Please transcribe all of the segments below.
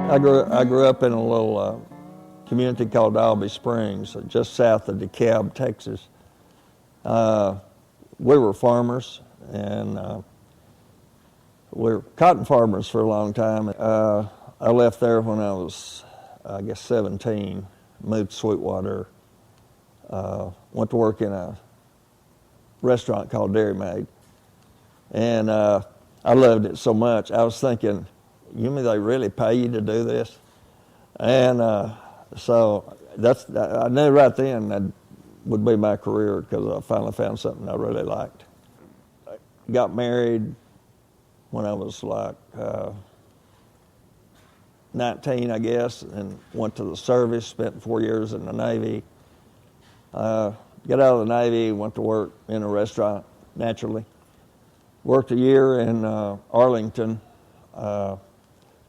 I grew up in a little community called Albee Springs, just south of DeKalb, Texas. We were farmers, and we were cotton farmers for a long time. I left there when I was, I guess, 17, moved to Sweetwater, went to work in a restaurant called Dairy Maid, and I loved it so much. I was thinking, you mean they really pay you to do this? And so I knew right then that would be my career, because I finally found something I really liked. I got married when I was like 19, I guess, and went to the service, spent 4 years in the Navy. Got out of the Navy, went to work in a restaurant, naturally. Worked a year in Arlington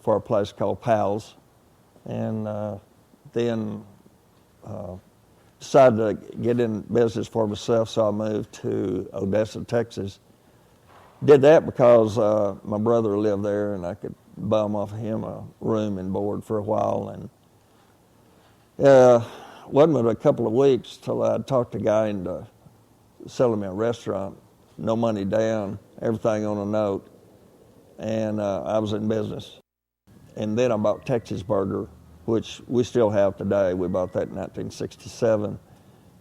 for a place called Pal's, and then decided to get in business for myself, so I moved to Odessa, Texas. Did that because my brother lived there, and I could bum off of him a room and board for a while. And wasn't but a couple of weeks till I talked a guy into selling me a restaurant, no money down, everything on a note, and I was in business. And then I bought Texas Burger, which we still have today. We bought that in 1967.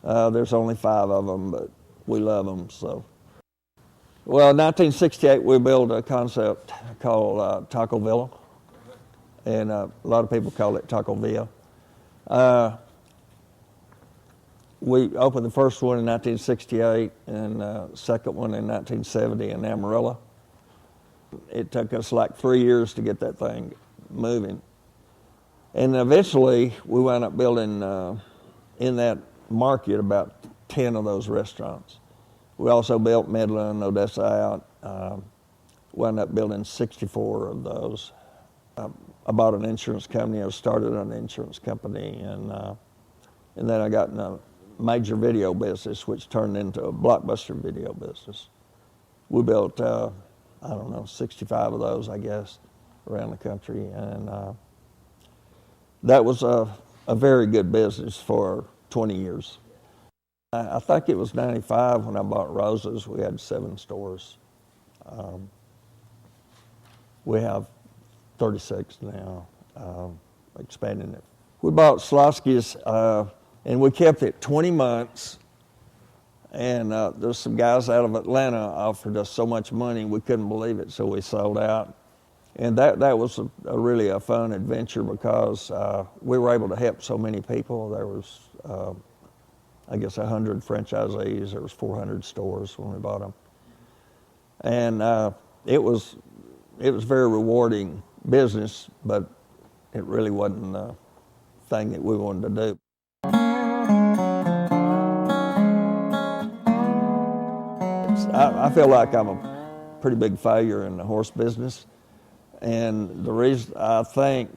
There's only 5 of them, but we love them. So, well, in 1968, we built a concept called Taco Villa, and a lot of people call it Taco Villa. We opened the first one in 1968 and the second one in 1970 in Amarillo. It took us like 3 years to get that thing moving. And eventually, we wound up building, in that market, about 10 of those restaurants. We also built Midland, Odessa out. Wound up building 64 of those. I bought an insurance company. I started an insurance company, and then I got in a major video business, which turned into a blockbuster video business. We built, 65 of those, I guess, around the country, and that was a very good business for 20 years. I think it was 95 when I bought Rosa's. We had 7 stores. We have 36 now, expanding it. We bought Slosky's, and we kept it 20 months. And there's some guys out of Atlanta offered us so much money we couldn't believe it, so we sold out. And that was really a fun adventure, because we were able to help so many people. There was, I guess, 100 franchisees. There was 400 stores when we bought them. And it was very rewarding business, but it really wasn't the thing that we wanted to do. I feel like I'm a pretty big failure in the horse business, and the reason I feel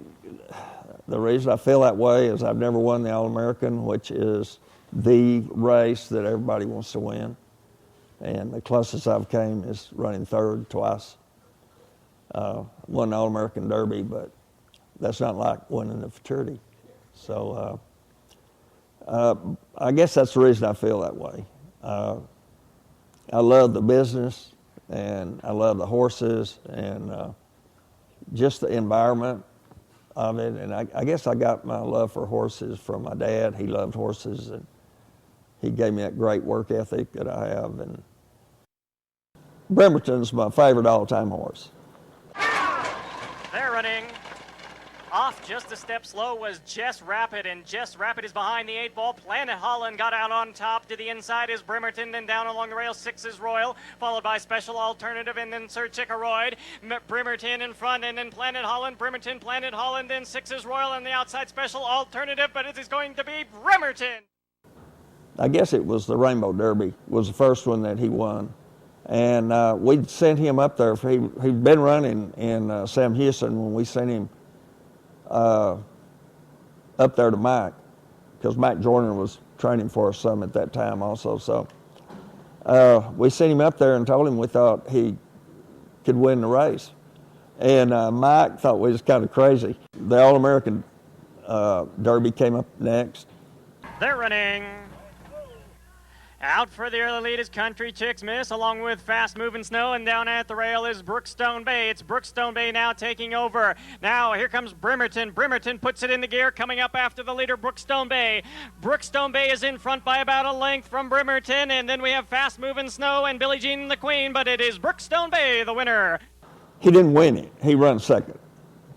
that way is I've never won the All-American, which is the race that everybody wants to win, and the closest I've came is running third twice. Won the All-American Derby, but that's not like winning the Futurity. So I guess that's the reason I feel that way. I love the business, and I love the horses, and just the environment of it. And I guess I got my love for horses from my dad. He loved horses, and he gave me that great work ethic that I have. And Bremerton's my favorite all-time horse. They're running. Off just a step slow was Jess Rapid, and Jess Rapid is behind the 8-ball. Planet Holland got out on top. To the inside is Bremerton, then down along the rail 6 is Royal, followed by Special Alternative, and then Sir Chickaroid. Bremerton in front, and then Planet Holland, Bremerton, Planet Holland, then 6 is Royal, and the outside Special Alternative, but it is going to be Bremerton. I guess it was the Rainbow Derby was the first one that he won. And we sent him up there. He'd been running in Sam Houston when we sent him up there to Mike, because Mike Joyner was training for us some at that time also. So we sent him up there and told him we thought he could win the race. And Mike thought we was kind of crazy. The All-American Derby came up next. They're running. Out for the early lead is Country Chicks Miss, along with Fast Moving Snow, and down at the rail is Brookstone Bay. It's Brookstone Bay now taking over. Now here comes Bremerton. Bremerton puts it into gear, coming up after the leader, Brookstone Bay. Brookstone Bay is in front by about a length from Bremerton, and then we have Fast Moving Snow and Billie Jean the Queen, but it is Brookstone Bay, the winner. He didn't win it. He ran second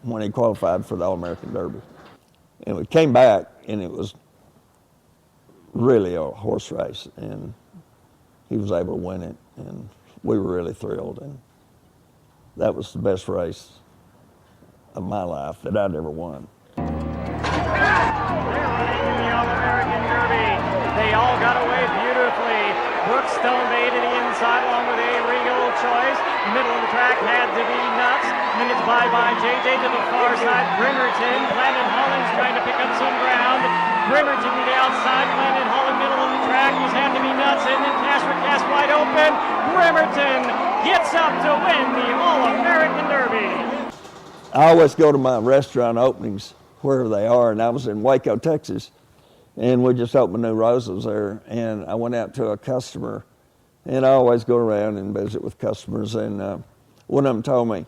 when he qualified for the All-American Derby. And we came back, and it was really a horse race, and he was able to win it, and we were really thrilled. And that was the best race of my life that I'd ever won. They're running in the All-American Derby. They all got away beautifully. Brookstone Bay to the inside along with a Regal Choice. Middle of the track had to be Nuts. Minutes by JJ to the far side. Bremerton, Planet Holland's trying to pick up some ground. Bremerton to the outside. Planet Holland middle of the track was had to be Nuts, and then Cash for Cash wide open. Bremerton gets up to win the All-American Derby. I always go to my restaurant openings wherever they are, and I was in Waco, Texas, and we just opened Ruidoso's there, and I went out to a customer, and I always go around and visit with customers, and one of them told me,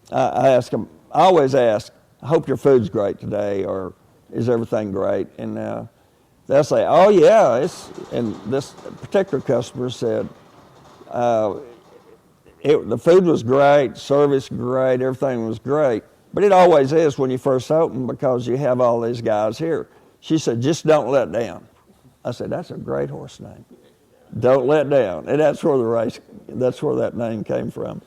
I ask them, I always ask, I hope your food's great today, or is everything great? And they'll say, oh yeah, and this particular customer said, the food was great, service great, everything was great, but it always is when you first open because you have all these guys here. She said, just don't let down. I said, that's a great horse name. Don't let down. And that's where that name came from.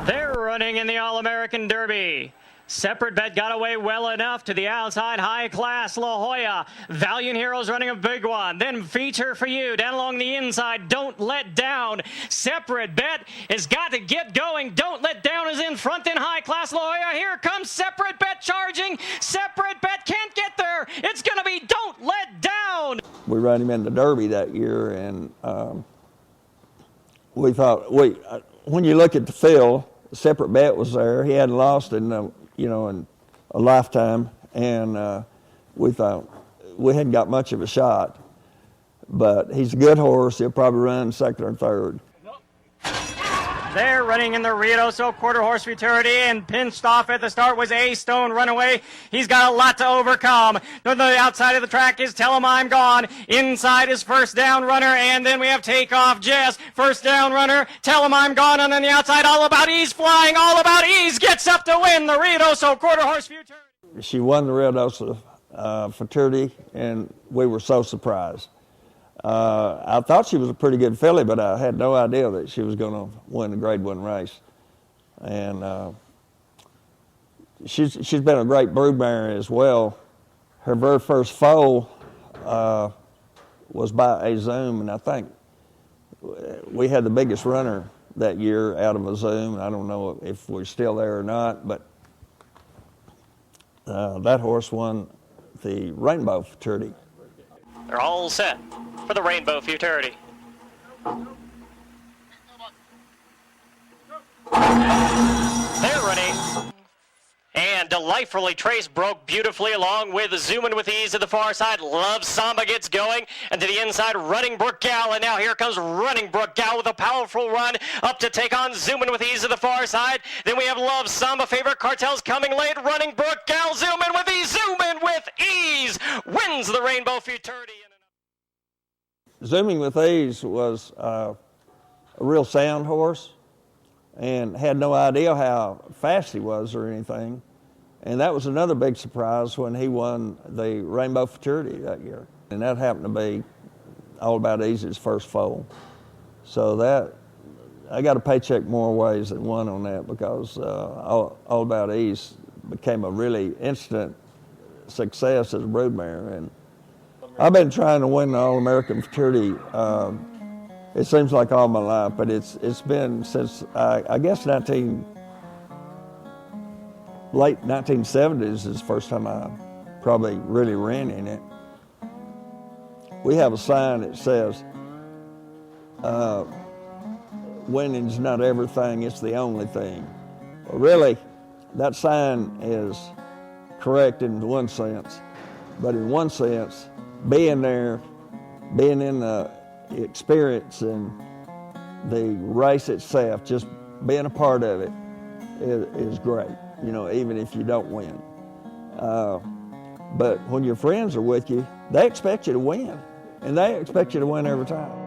They're running in the All-American Derby. Separate Bet got away well enough to the outside. High Class La Jolla. Valiant Heroes running a big one. Then Feature for You down along the inside. Don't Let Down. Separate Bet has got to get going. Don't Let Down is in front. Then High Class La Jolla. Here comes Separate Bet charging. Separate Bet can't get there. It's going to be Don't Let Down. We ran him in the Derby that year, and we thought, when you look at the field, Separate Bet was there. He hadn't lost in in a lifetime, and we thought we hadn't got much of a shot. But he's a good horse. He'll probably run second or third. They're running in the Ruidoso quarter horse futurity, and pinched off at the start was A Stone Runaway. He's got a lot to overcome. On the outside of the track is Tell 'Em I'm Gone. Inside is First Down Runner, and then we have Takeoff Jess. First Down Runner, Tell 'Em I'm Gone, and then the outside All About Ease flying. All About Ease gets up to win the Ruidoso quarter horse futurity. She won the Ruidoso futurity, and we were so surprised. I thought she was a pretty good filly, but I had no idea that she was going to win the Grade 1 race. And she's been a great broodmare as well. Her very first foal was by a Zoom, and I think we had the biggest runner that year out of a Zoom. I don't know if we're still there or not, but that horse won the Rainbow futurity. They're all set for the Rainbow futurity. They're running. And delightfully Trace broke beautifully along with Zoomin' with Ease to the far side. Love Samba gets going. And to the inside, Running Brook Gal. And now here comes Running Brook Gal with a powerful run up to take on Zoomin' with Ease to the far side. Then we have Love Samba. Favorite Cartel's coming late. Running Brook Gal. Zoomin' with Ease. Zoomin' with Ease wins the Rainbow futurity. Zooming with Ease was a real sound horse and had no idea how fast he was or anything. And that was another big surprise when he won the Rainbow futurity that year. And that happened to be All About Ease's first foal. So that, I got a paycheck more ways than one on that, because All About Ease became a really instant success as a broodmare. And I've been trying to win the All-American futurity, it seems like all my life, but it's been since, I guess, late 1970s is the first time I probably really ran in it. We have a sign that says, winning's not everything, it's the only thing. Well, really, that sign is correct in one sense, but in one sense, being there, being in the experience and the race itself, just being a part of it is great, you know, even if you don't win. But when your friends are with you, they expect you to win, and they expect you to win every time.